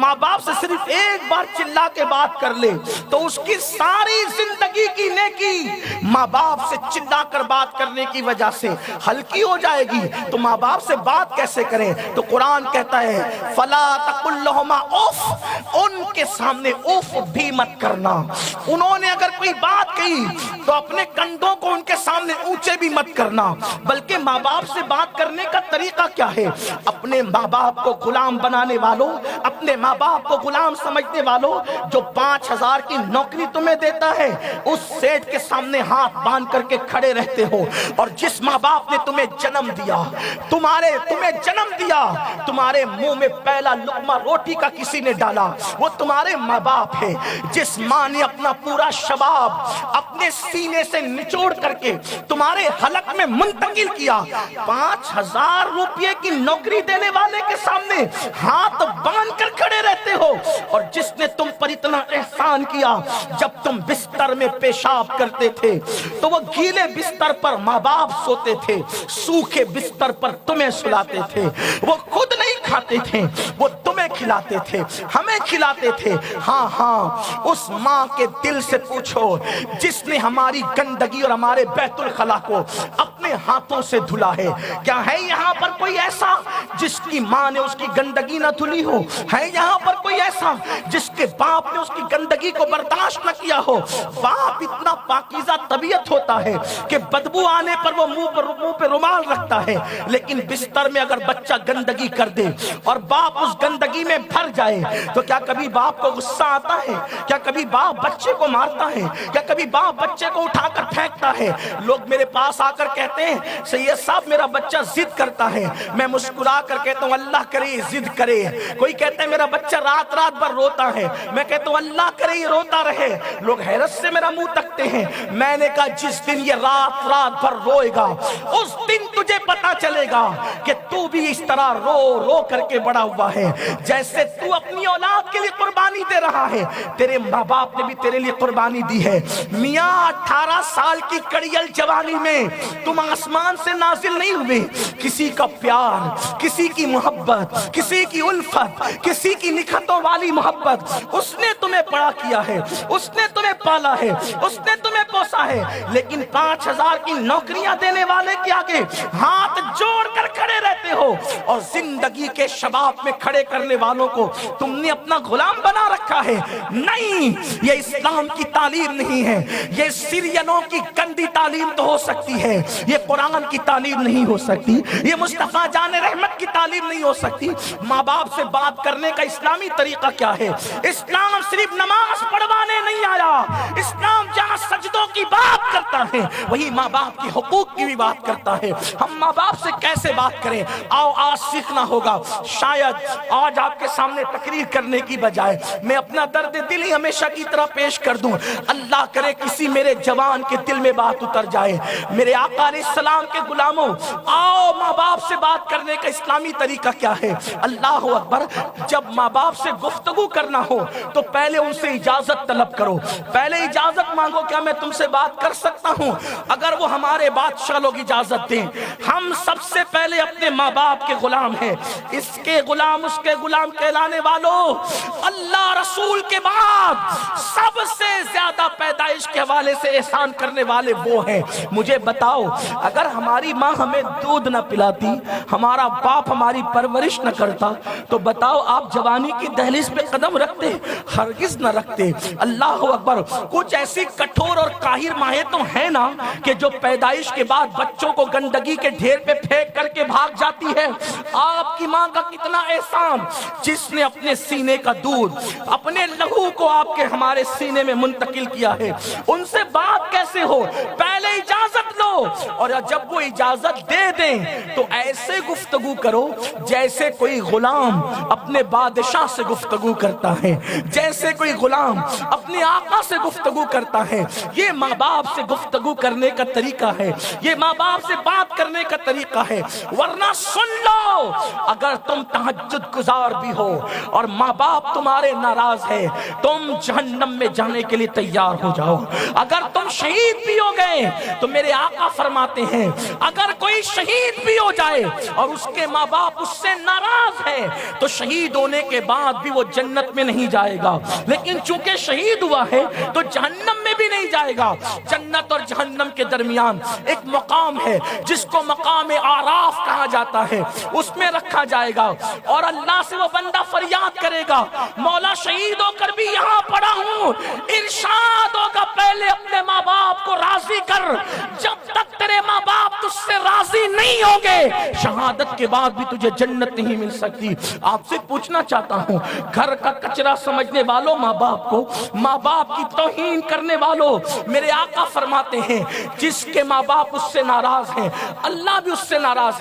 ماں باپ سے صرف ایک بار چلا کے بات کر لے تو اس کی ساری زندگی کی نیکی ماں باپ سے چلا کر بات کرنے کی وجہ سے ہلکی ہو جائے گی۔ تو ماں باپ سے بات کیسے کریں؟ تو قرآن کہتا ہے فَلَا تَقُلْ لَهُمَا اُفْ، ان کے سامنے اف بھی مت کرنا۔ انہوں نے اگر کوئی بات کہی تو اپنے کندھوں کو ان کے سامنے اونچے بھی مت کرنا۔ بلکہ ماں باپ سے بات کرنے کا طریقہ کیا ہے؟ اپنے ماں باپ کو غلام بنانے والوں، اپنے ماں باپ کو غلام سمجھنے والوں، جو 5000 کی نوکری تمہیں دیتا ہے اس سیٹ کے سامنے ہاتھ باندھ کر کے کھڑے رہتے ہو، اور جس ماں باپ نے تمہیں جنم دیا، تمہیں جنم دیا، تمہارے منہ میں پہلا لقمہ روٹی کا کسی نے ڈالا، وہ تمہارے ماں باپ ہے۔ جس ماں نے اپنا پورا شباب اپنے سینے سے نچوڑ کر کے تمہارے حلق میں منتقل کیا، 5000 روپے کی نوکری دینے والے کے سامنے ہاتھ باندھ کر کھڑے رہتے ہو، اور جس نے تم پر اتنا احسان کیا، جب تم بستر میں پیشاب کرتے تھے تو وہ گیلے بستر پر ماں باپ سوتے تھے، سوکھے بستر پر تمہیں سلاتے تھے، وہ خود نہیں کھاتے تھے، وہ تمہیں کھلاتے تھے، ہمیں کھلاتے تھے۔ ہاں اس ماں کے دل سے پوچھو جس نے ہماری گندگی اور ہمارے بیت الخلا کو اپنے ہاتھوں سے دھلا ہے، کیا ہے یہاں پر کوئی ایسا جس کی ماں نے اس کی گندگی نہ دھلی ہو؟ ہے یہاں پر کوئی ایسا جس کے باپ نے اس کی گندگی کو برداشت نہ کیا ہو؟ باپ اتنا پاکیزہ طبیعت ہوتا ہے کہ بدبو آنے پر وہ منہ پہ رومال رکھتا ہے، لیکن بستر میں اگر بچہ گندگی کر دے اور باپ اس گندگی میں بھر جائے تو کیا کبھی باپ کو غصہ آتا ہے؟ کیا کبھی باپ بچے کو مارتا ہے؟ کیا کبھی باپ بچے کو اٹھا کر پھینکتا ہے؟ لوگ میرے پاس آ کر کہتے ہیں سید صاحب میرا بچہ ضد کرتا ہے، میں مسکرا کر کہتا ہوں اللہ کرے ضد کرے۔ کوئی کہتا ہے میرا بچہ رات رات بھر روتا ہے، میں کہتا ہوں اللہ کرے یہ روتا رہے۔ لوگ حیرت سے میرا منہ تکتے ہیں، میں نے کہا جس دن یہ رات رات بھر روئے گا اس دن تجھے پتا چلے گا کہ تو بھی اس طرح رو رو کر کے بڑا ہوا ہے، جیسے تو اپنی اولاد کے لیے قربانی دے رہا ہے تیرے ماں باپ نے بھی تیرے لیے قربانی دی ہے۔ میاں 18 سال کی کڑیل جوانی میں تم آسمان سے نازل نہیں ہوئے، کسی کا پیار، کسی کی محبت، کسی کی الفت، کسی کی نکھتوں والی محبت اس نے تمہیں بڑا کیا ہے، اس نے تمہیں پالا ہے، اس نے تمہیں پوسا ہے، لیکن 5000 کی نوکریاں دینے والے کے آگے ہاتھ جوڑ کر کھڑے رہتے ہو، اور زندگی کے شباب میں کھڑے کرنے والوں کو تم نے اپنا غلام بنا رکھا ہے۔ نہیں، یہ اسلام کی تعلیم نہیں ہے، یہ سیرینوں کی گندی تعلیم تو ہو سکتی ہے، یہ قرآن کی تعلیم نہیں ہو سکتی، یہ مصطفیٰ جان رحمت کی تعلیم نہیں ہو سکتی۔ ماں باپ سے بات کرنے کا اسلامی طریقہ کیا ہے؟ اسلام صرف نماز پڑھوانے نہیں آیا، اسلام جہاں سجدوں کی بات کرتا ہے وہی ماں باپ کی حقوق کی بھی بات کرتا ہے۔ ہم ماں باپ سے کیسے بات کریں؟ آؤ آج سیکھنا ہوگا۔ شاید آج آپ کے سامنے تقریر کرنے کی بجائے میں اپنا درد دل ہی ہمیشہ کی طرح پیش کر دوں، اللہ کرے کسی میرے جوان کے دل میں بات اتر جائے۔ میرے آقا علیہ السلام کے غلاموں، آؤ ماں باپ سے بات کرنے کا اسلامی طریقہ کیا ہے؟ اللہ اکبر، جب ماں باپ سے گفتگو کرنا ہو تو پہلے ان سے اجازت طلب کرو، پہلے اجازت مانگو، کیا میں تم سے بات کر سکتا ہوں؟ اگر وہ ہمارے بادشاہ لوگ اجازت دیں، ہم سب سے پہلے اپنے ماں باپ کے غلام ہیں، اس کے غلام اس کے غلام کہلانے والوں، اللہ رسول کے بعد سب سے زیادہ پیدائش کے حوالے سے احسان کرنے والے وہ ہیں۔ مجھے بتاؤ، اگر ہماری ماں ہمیں دودھ نہ پلاتی، ہمارا باپ ہماری پرورش نہ کرتا، تو بتاؤ آپ جوانی کی دہلیز پہ قدم رکھتے؟ ہرگز نہ رکھتے۔ اللہ اکبر، کچھ ایسی کٹھور اور قاہر مائیں تو ہیں نا کہ جو پیدائش کے بعد بچوں کو گندگی کے ڈھیر پہ پھینک کر کے بھاگ جاتی ہے۔ آپ کی ماں کا کتنا احسان، جس نے اپنے سینے کا دودھ، اپنے لہو کو آپ کے ہمارے سینے میں منتقل کیا ہے۔ ان سے بات کیسے ہو؟ پہلے اجازت لو، اور جب وہ اجازت دے دیں تو ایسے گفتگو کرو جیسے کوئی غلام اپنے بادشاہ سے گفتگو کرتا ہے، جیسے کوئی غلام اپنے آقا سے گفتگو کرتا ہے۔ یہ ماں باپ سے گفتگو کرنے کا طریقہ ہے، یہ ماں باپ سے بات کرنے کا طریقہ ہے۔ ورنہ سن لو، اگر اگر تم تہجد گزار بھی ہو اور ماں باپ تمہارے ناراض ہے، تم جہنم میں جانے کے لیے تیار ہو جاؤ۔ اگر تم شہید بھی ہو گئے تو میرے آقا فرماتے ہیں اگر کوئی شہید بھی ہو جائے اور اس کے ماں باپ اس سے ناراض ہے تو شہید ہونے کے بعد بھی وہ جنت میں نہیں جائے گا، لیکن چونکہ شہید ہوا ہے تو جہنم میں بھی نہیں جائے گا۔ جنت اور جہنم کے درمیان ایک مقام ہے جس کو مقام آراف کہا جاتا ہے، اس میں رکھا جائے گا اور اللہ سے وہ بندہ فریاد کرے گا مولا شہید ہو کر بھی یہاں پڑا ہوں، ارشاد ہوگا پہلے اپنے ماں باپ کو راضی کر، جب تک تیرے ماں باپ تجھ سے راضی نہیں ہوں گے شہادت کے بعد بھی تجھے جنت نہیں مل سکتی۔ آپ سے پوچھنا چاہتا ہوں، گھر کا کچرا سمجھنے والوں ماں باپ کو، ماں باپ کی توہین کرنے والوں، میرے آقا فرماتے ہیں جس کے ماں باپ اس سے ناراض ہیں اللہ بھی اس سے ناراض ہے۔